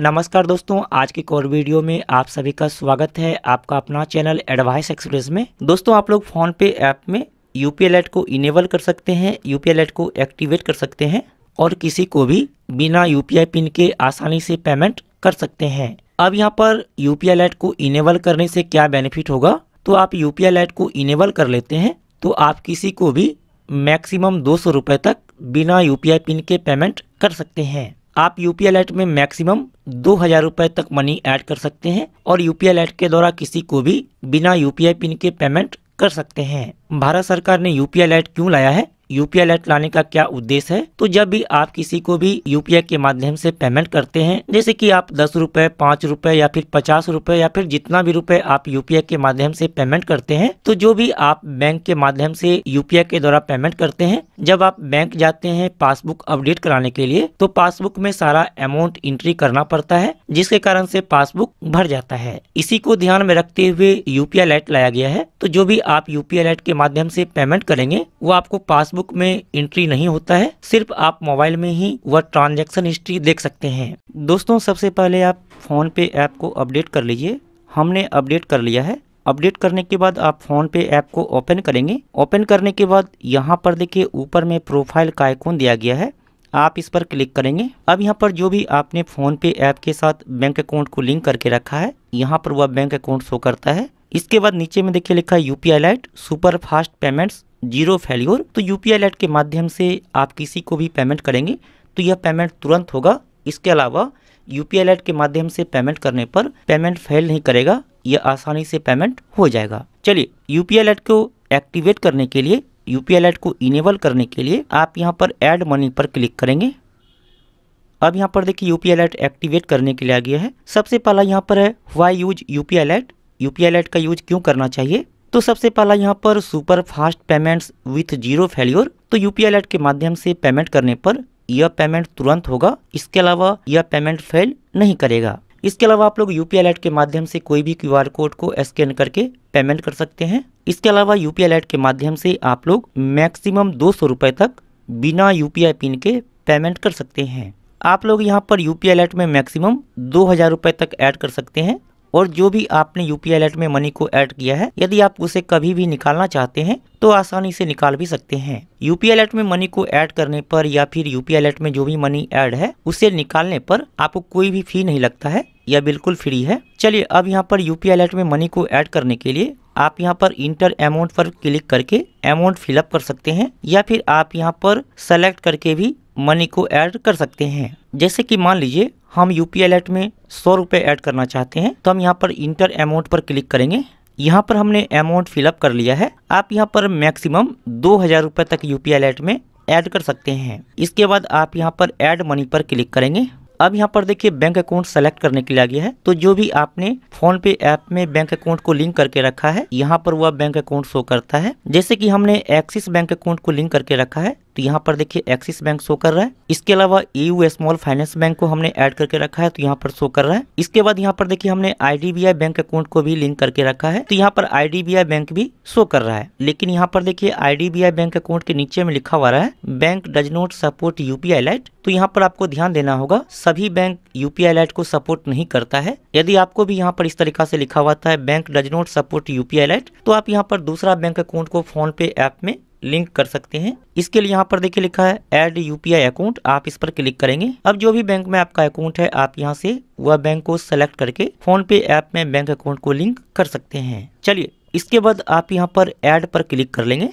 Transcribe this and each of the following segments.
नमस्कार दोस्तों, आज की एक और वीडियो में आप सभी का स्वागत है आपका अपना चैनल एडवाइस एक्सप्रेस में। दोस्तों आप लोग फोन पे ऐप में यूपीआई लाइट को इनेबल कर सकते हैं, यूपीआई लाइट को एक्टिवेट कर सकते हैं और किसी को भी बिना यूपीआई पिन के आसानी से पेमेंट कर सकते हैं। अब यहाँ पर यूपीआई लाइट को इनेबल करने से क्या बेनिफिट होगा, तो आप यूपीआई लाइट को इनेबल कर लेते हैं तो आप किसी को भी मैक्सिमम 200 रुपये तक बिना यूपीआई पिन के पेमेंट कर सकते हैं। आप यूपीआई लाइट में मैक्सिमम 2000 रुपये तक मनी ऐड कर सकते हैं और यूपीआई लाइट के द्वारा किसी को भी बिना यूपीआई पिन के पेमेंट कर सकते हैं। भारत सरकार ने यूपीआई लाइट क्यों लाया है, यूपीआई लाइट लाने का क्या उद्देश्य है, तो जब भी आप किसी को भी यूपीआई के माध्यम से पेमेंट करते हैं, जैसे कि आप 10 रुपए, 5 रुपए या फिर 50 रुपए या फिर जितना भी रुपए आप यूपीआई के माध्यम से पेमेंट करते हैं, तो जो भी आप बैंक के माध्यम से यूपीआई के द्वारा पेमेंट करते हैं, जब आप बैंक जाते हैं पासबुक अपडेट कराने के लिए, तो पासबुक में सारा अमाउंट एंट्री करना पड़ता है, जिसके कारण से पासबुक भर जाता है। इसी को ध्यान में रखते हुए यूपीआई लाइट लाया गया है। तो जो भी आप यूपीआई लाइट के माध्यम से पेमेंट करेंगे वो आपको पासबुक में एंट्री नहीं होता है, सिर्फ आप मोबाइल में ही वह ट्रांजैक्शन हिस्ट्री देख सकते हैं। दोस्तों सबसे पहले आप फोन पे ऐप को अपडेट कर लीजिए। हमने अपडेट कर लिया है। अपडेट करने के बाद आप फोन पे ऐप को ओपन करेंगे। ओपन करने के बाद यहाँ पर देखिए ऊपर में प्रोफाइल का आइकॉन दिया गया है, आप इस पर क्लिक करेंगे। अब यहाँ पर जो भी आपने फोन पे ऐप के साथ बैंक अकाउंट को लिंक करके रखा है, यहाँ पर वह बैंक अकाउंट शो करता है। इसके बाद नीचे में देखिए लिखा है UPI light super fast payments zero failure. तो यूपीआई लाइट के माध्यम से आप किसी को भी पेमेंट करेंगे तो यह पेमेंट तुरंत होगा। इसके अलावा यूपीआई लाइट के माध्यम से पेमेंट करने पर पेमेंट फेल नहीं करेगा, यह आसानी से पेमेंट हो जाएगा। चलिए यूपीआई लाइट को एक्टिवेट करने के लिए, यूपीआई लाइट को इनेबल करने के लिए आप यहाँ पर ऐड मनी पर क्लिक करेंगे। अब यहाँ पर देखिए यूपीआई लाइट एक्टिवेट करने के लिए आ गया है। सबसे पहला यहाँ पर है why use UPI light, UPI light का यूज क्यों करना चाहिए। तो सबसे पहला यहाँ पर super fast payments with zero failure. तो यूपीआई लाइट के माध्यम से पेमेंट करने पर यह पेमेंट तुरंत होगा, इसके अलावा यह पेमेंट फेल नहीं करेगा। इसके अलावा आप लोग यूपीआई लाइट के माध्यम से कोई भी क्यूआर कोड को स्कैन करके पेमेंट कर सकते हैं। इसके अलावा यूपीआई लाइट के माध्यम से आप लोग मैक्सिमम 200 रुपये तक बिना यूपीआई पिन के पेमेंट कर सकते हैं। आप लोग यहाँ पर यूपीआई लाइट में मैक्सिमम 2000 रुपये तक ऐड कर सकते हैं और जो भी आपने यूपीआई लाइट में मनी को ऐड किया है, यदि आप उसे कभी भी निकालना चाहते हैं तो आसानी से निकाल भी सकते हैं। यूपीआई लाइट में मनी को ऐड करने पर या फिर यूपीआई लाइट में जो भी मनी ऐड है उसे निकालने पर आपको कोई भी फी नहीं लगता है, यह बिल्कुल फ्री है। चलिए अब यहाँ पर यूपीआई लाइट में मनी को ऐड करने के लिए आप यहाँ पर इंटर अमाउंट पर क्लिक करके अमाउंट फिलअप कर सकते हैं, या फिर आप यहाँ पर सेलेक्ट करके भी मनी को ऐड कर सकते हैं। जैसे कि मान लीजिए हम यूपीआई लाइट में 100 रुपये ऐड करना चाहते हैं, तो हम यहाँ पर इंटर अमाउंट पर क्लिक करेंगे। यहाँ पर हमने अमाउंट फिलअप कर लिया है। आप यहाँ पर मैक्सिमम 2000 रुपये तक यूपीआई लाइट में ऐड कर सकते हैं। इसके बाद आप यहाँ पर ऐड मनी पर क्लिक करेंगे। अब यहाँ पर देखिए बैंक अकाउंट सेलेक्ट करने के लिए आ गया है। तो जो भी आपने फोन पे ऐप में बैंक अकाउंट को लिंक करके रखा है, यहाँ पर वह बैंक अकाउंट शो करता है। जैसे कि हमने एक्सिस बैंक अकाउंट को लिंक करके रखा है, तो यहाँ पर देखिए एक्सिस बैंक शो कर रहा है। इसके अलावा एयू स्मॉल फाइनेंस बैंक को हमने ऐड करके रखा है, तो यहाँ पर शो कर रहा है। इसके बाद यहाँ पर देखिए हमने आईडीबीआई बैंक अकाउंट को भी लिंक करके रखा है, तो यहाँ पर आईडीबीआई बैंक भी शो कर रहा है। लेकिन यहाँ पर देखिए आईडीबीआई बैंक अकाउंट के नीचे में लिखा हुआ रहा है bank does not support UPI light. तो यहाँ पर आपको ध्यान देना होगा, सभी बैंक यूपीआई लाइट को सपोर्ट नहीं करता है। यदि आपको भी यहाँ पर इस तरीका से लिखा हुआ था bank does not support UPI light, तो आप यहाँ पर दूसरा बैंक अकाउंट को फोन पे ऐप में लिंक कर सकते हैं। इसके लिए यहाँ पर देखिए लिखा है ऐड यूपीआई अकाउंट, आप इस पर क्लिक करेंगे। अब जो भी बैंक में आपका अकाउंट है, आप यहाँ से वह बैंक को सेलेक्ट करके फोन पे ऐप में बैंक अकाउंट को लिंक कर सकते हैं। चलिए इसके बाद आप यहाँ पर ऐड पर क्लिक कर लेंगे।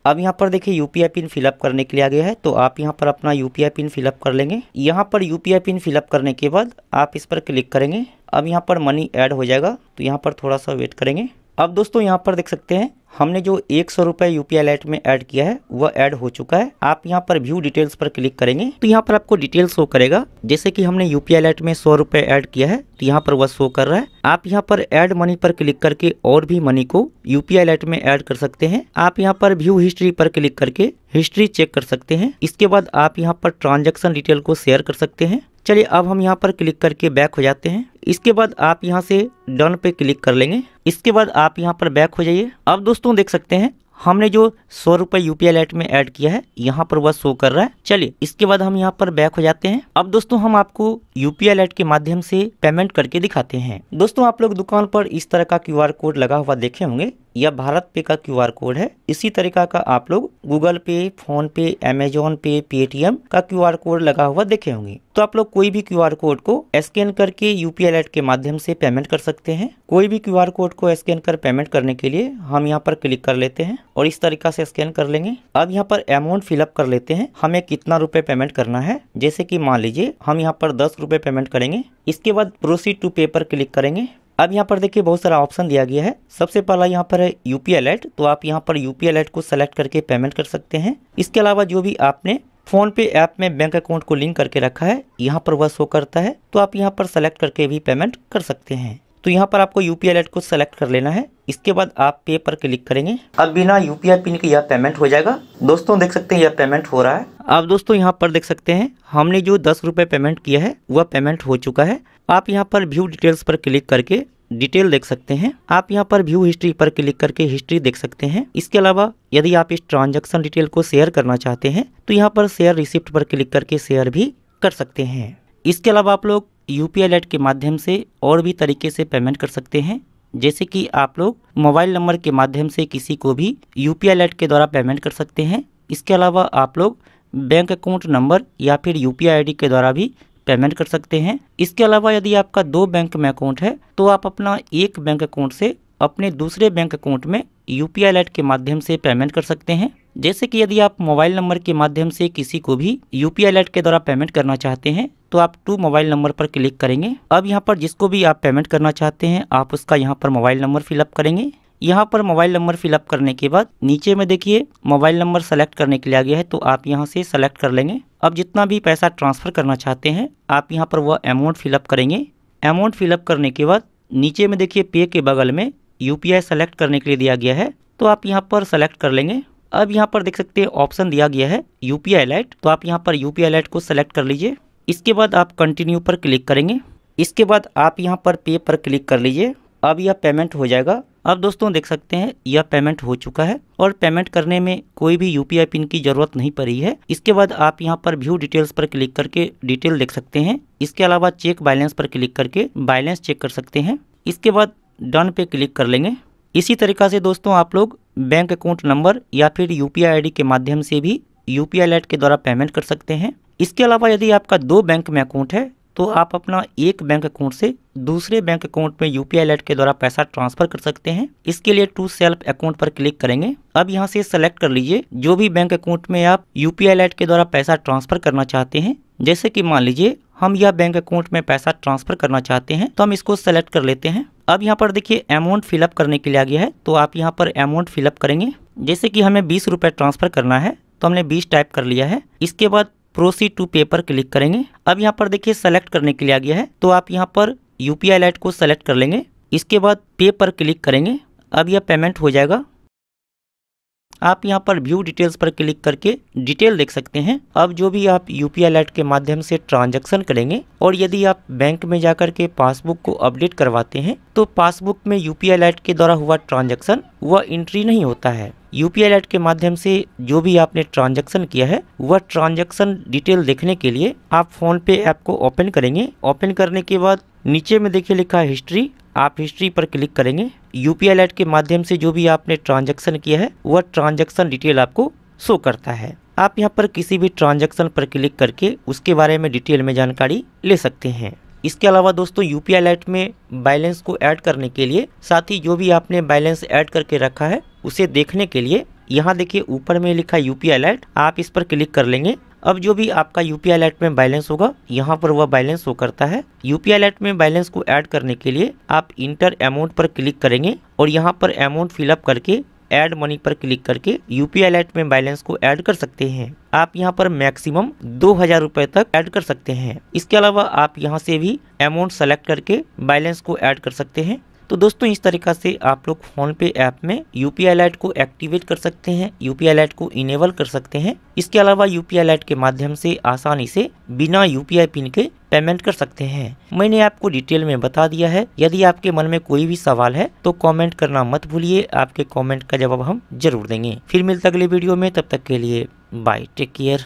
अब यहाँ पर देखिए यूपीआई पिन फिलअप करने के लिए आ गया है, तो आप यहाँ पर अपना यूपीआई पिन फिलअप कर लेंगे। यहाँ पर यूपीआई पिन फिलअप करने के बाद आप इस पर क्लिक करेंगे। अब यहाँ पर मनी ऐड हो जाएगा, तो यहाँ पर थोड़ा सा वेट करेंगे। अब दोस्तों यहाँ पर देख सकते हैं हमने जो 100 रुपये यूपीआई लाइट में ऐड किया है वह ऐड हो चुका है। आप यहाँ पर व्यू डिटेल्स पर क्लिक करेंगे, तो यहाँ पर आपको डिटेल्स शो करेगा। जैसे कि हमने यूपीआई लाइट में 100 रुपये ऐड किया है, तो यहाँ पर वह शो कर रहा है। आप यहाँ पर ऐड मनी पर क्लिक करके और भी मनी को यूपीआई लाइट में ऐड कर सकते हैं। आप यहाँ पर व्यू हिस्ट्री पर क्लिक करके हिस्ट्री चेक कर सकते हैं। इसके बाद आप यहाँ पर ट्रांजैक्शन डिटेल को शेयर कर सकते हैं। चलिए अब हम यहाँ पर क्लिक करके बैक हो जाते हैं। इसके बाद आप यहाँ से डन पे क्लिक कर लेंगे। इसके बाद आप यहाँ पर बैक हो जाइए। अब दोस्तों देख सकते हैं हमने जो 100 रुपये यूपीआई लाइट में ऐड किया है यहाँ पर वह शो कर रहा है। चलिए इसके बाद हम यहाँ पर बैक हो जाते हैं। अब दोस्तों हम आपको यूपीआई अलर्ट के माध्यम से पेमेंट करके दिखाते हैं। दोस्तों आप लोग दुकान पर इस तरह का QR कोड लगा हुआ देखे होंगे, यह भारत पे का QR कोड है। इसी तरीका का आप लोग गूगल पे, फोन पे, अमेजोन पे, पेटीएम का QR कोड लगा हुआ देखे होंगे। तो आप लोग कोई भी QR कोड को स्कैन करके यूपीआई अलर्ट के माध्यम से पेमेंट कर सकते हैं। कोई भी QR कोड को स्कैन कर पेमेंट करने के लिए हम यहाँ पर क्लिक कर लेते हैं और इस तरीका से स्कैन कर लेंगे। अब यहाँ पर अमाउंट फिलअप कर लेते हैं, हमें कितना रुपए पेमेंट करना है। जैसे कि मान लीजिए हम यहाँ पर 10 रुपए पेमेंट करेंगे। इसके बाद प्रोसीड टू पे पर क्लिक करेंगे। अब यहाँ पर देखिए बहुत सारा ऑप्शन दिया गया है। सबसे पहला यहाँ पर है यूपीआई अलर्ट, तो आप यहाँ पर यूपीआई अलर्ट को सेलेक्ट करके पेमेंट कर सकते हैं। इसके अलावा जो भी आपने फोन पे ऐप में बैंक अकाउंट को लिंक करके रखा है यहाँ पर वह शो करता है, तो आप यहाँ पर सेलेक्ट करके भी पेमेंट कर सकते हैं। तो यहाँ पर आपको यूपीआई अलर्ट को सेलेक्ट कर लेना है। इसके बाद आप पे पर क्लिक करेंगे। अब बिना यूपीआई पिन के यह पेमेंट हो जाएगा। दोस्तों देख सकते हैं यह पेमेंट हो रहा है। अब दोस्तों यहाँ पर देख सकते हैं हमने जो 10 रुपए पेमेंट किया है वह पेमेंट हो चुका है। आप यहाँ पर व्यू डिटेल्स पर क्लिक करके डिटेल देख सकते हैं। आप यहाँ पर व्यू हिस्ट्री पर क्लिक करके हिस्ट्री देख सकते हैं। इसके अलावा यदि आप इस ट्रांजैक्शन डिटेल को शेयर करना चाहते हैं तो यहाँ पर शेयर रिसिप्ट पर क्लिक करके शेयर भी कर सकते हैं। इसके अलावा आप लोग यूपीआई अलर्ट के माध्यम से और भी तरीके से पेमेंट कर सकते हैं। जैसे कि आप लोग मोबाइल नंबर के माध्यम से किसी को भी यूपीआई अलर्ट के द्वारा पेमेंट कर सकते हैं। इसके अलावा आप लोग बैंक अकाउंट नंबर या फिर यूपीआई आईडी के द्वारा भी पेमेंट कर सकते हैं। इसके अलावा यदि आपका 2 बैंक में अकाउंट है तो आप अपना एक बैंक अकाउंट से अपने दूसरे बैंक अकाउंट में यूपीआई अलर्ट के माध्यम से पेमेंट कर सकते हैं। जैसे कि यदि आप मोबाइल नंबर के माध्यम से किसी को भी यूपीआई अलर्ट के द्वारा पेमेंट करना चाहते हैं तो आप टू मोबाइल नंबर पर क्लिक करेंगे। अब यहाँ पर जिसको भी आप पेमेंट करना चाहते हैं आप उसका यहाँ पर मोबाइल नंबर फिलअप करेंगे। यहाँ पर मोबाइल नंबर फिलअप करने के बाद नीचे में देखिए मोबाइल नंबर सेलेक्ट करने के लिए आ गया है, तो आप यहाँ से सेलेक्ट कर लेंगे। अब जितना भी पैसा ट्रांसफर करना चाहते हैं आप यहाँ पर वह अमाउंट फिलअप करेंगे। अमाउंट फिलअप करने के बाद नीचे में देखिए पे के बगल में यूपीआई सेलेक्ट करने के लिए दिया गया है, तो आप यहाँ पर सेलेक्ट कर लेंगे। अब यहाँ पर देख सकते हैं ऑप्शन दिया गया है यूपीआई अलर्ट, तो आप यहाँ पर यूपीआई अलर्ट को सेलेक्ट कर लीजिए। इसके बाद आप कंटिन्यू पर क्लिक करेंगे। इसके बाद आप यहाँ पर पे पर क्लिक कर लीजिए। अब यह पेमेंट हो जाएगा। अब दोस्तों देख सकते हैं यह पेमेंट हो चुका है और पेमेंट करने में कोई भी यूपीआई पिन की जरूरत नहीं पड़ी है। इसके बाद आप यहाँ पर व्यू डिटेल्स पर क्लिक करके डिटेल देख सकते हैं। इसके अलावा चेक बैलेंस पर क्लिक करके बैलेंस चेक कर सकते हैं। इसके बाद डन पे क्लिक कर लेंगे। इसी तरीका से दोस्तों आप लोग बैंक अकाउंट नंबर या फिर यूपीआई आईडी के माध्यम से भी यूपीआई अलर्ट के द्वारा पेमेंट कर सकते हैं। इसके अलावा यदि आपका 2 बैंक में अकाउंट है तो आप अपना एक बैंक अकाउंट से दूसरे बैंक अकाउंट में यूपीआई अलर्ट के द्वारा पैसा ट्रांसफर कर सकते हैं। इसके लिए टू सेल्फ अकाउंट पर क्लिक करेंगे। अब यहाँ से सेलेक्ट कर लीजिए जो भी बैंक अकाउंट में आप यूपीआई अलर्ट के द्वारा पैसा ट्रांसफर करना चाहते हैं। जैसे कि मान लीजिए हम यह बैंक अकाउंट में पैसा ट्रांसफर करना चाहते हैं तो हम इसको सेलेक्ट कर लेते हैं। अब यहाँ पर देखिए अमाउंट फिलअप करने के लिए आ गया है, तो आप यहाँ पर अमाउंट फिलअप करेंगे। जैसे कि हमें 20 रुपए ट्रांसफर करना है तो हमने 20 टाइप कर लिया है। इसके बाद प्रोसीड टू पे पर क्लिक करेंगे। अब यहाँ पर देखिए सेलेक्ट करने के लिए आ गया है, तो आप यहाँ पर यूपीआई अलर्ट को सेलेक्ट कर लेंगे। इसके बाद पे पर क्लिक करेंगे। अब यह पेमेंट हो जाएगा। आप यहाँ पर व्यू डिटेल्स पर क्लिक करके डिटेल देख सकते हैं। अब जो भी आप यूपीआई अलर्ट के माध्यम से ट्रांजैक्शन करेंगे और यदि आप बैंक में जाकर के पासबुक को अपडेट करवाते हैं तो पासबुक में यूपीआई अलर्ट के द्वारा हुआ ट्रांजैक्शन वह एंट्री नहीं होता है। यूपीआई अलर्ट के माध्यम से जो भी आपने ट्रांजैक्शन किया है वह ट्रांजैक्शन डिटेल देखने के लिए आप फोन पे ऐप को ओपन करेंगे। ओपन करने के बाद नीचे में देखिए लिखा है हिस्ट्री, आप हिस्ट्री पर क्लिक करेंगे। यूपीआई अलर्ट के माध्यम से जो भी आपने ट्रांजैक्शन किया है वह ट्रांजैक्शन डिटेल आपको शो करता है। आप यहाँ पर किसी भी ट्रांजैक्शन पर क्लिक करके उसके बारे में डिटेल में जानकारी ले सकते हैं। इसके अलावा दोस्तों यूपीआई अलर्ट में बैलेंस को ऐड करने के लिए साथ ही जो भी आपने बैलेंस ऐड करके रखा है उसे देखने के लिए यहाँ देखिए ऊपर में लिखा यूपीआई अलर्ट, आप इस पर क्लिक कर लेंगे। अब जो भी आपका यूपीआई अलर्ट में बैलेंस होगा यहाँ पर वह बैलेंस शो करता है। यूपीआई अलर्ट में बैलेंस को ऐड करने के लिए आप इंटर अमाउंट पर क्लिक करेंगे और यहाँ पर अमाउंट फिलअप करके ऐड मनी पर क्लिक करके यूपीआई अलर्ट में बैलेंस को ऐड कर सकते हैं। आप यहाँ पर मैक्सिमम 2000 रुपए तक ऐड कर सकते हैं। इसके अलावा आप यहाँ से भी अमाउंट सेलेक्ट करके बैलेंस को ऐड कर सकते हैं। तो दोस्तों इस तरीका से आप लोग फोन पे ऐप में यूपीआई अलर्ट को एक्टिवेट कर सकते हैं, यूपीआई अलर्ट को इनेबल कर सकते हैं। इसके अलावा यूपीआई अलर्ट के माध्यम से आसानी से बिना यूपीआई पिन के पेमेंट कर सकते हैं। मैंने आपको डिटेल में बता दिया है। यदि आपके मन में कोई भी सवाल है तो कमेंट करना मत भूलिए, आपके कमेंट का जवाब हम जरूर देंगे। फिर मिलते अगले वीडियो में, तब तक के लिए बाय, टेक केयर।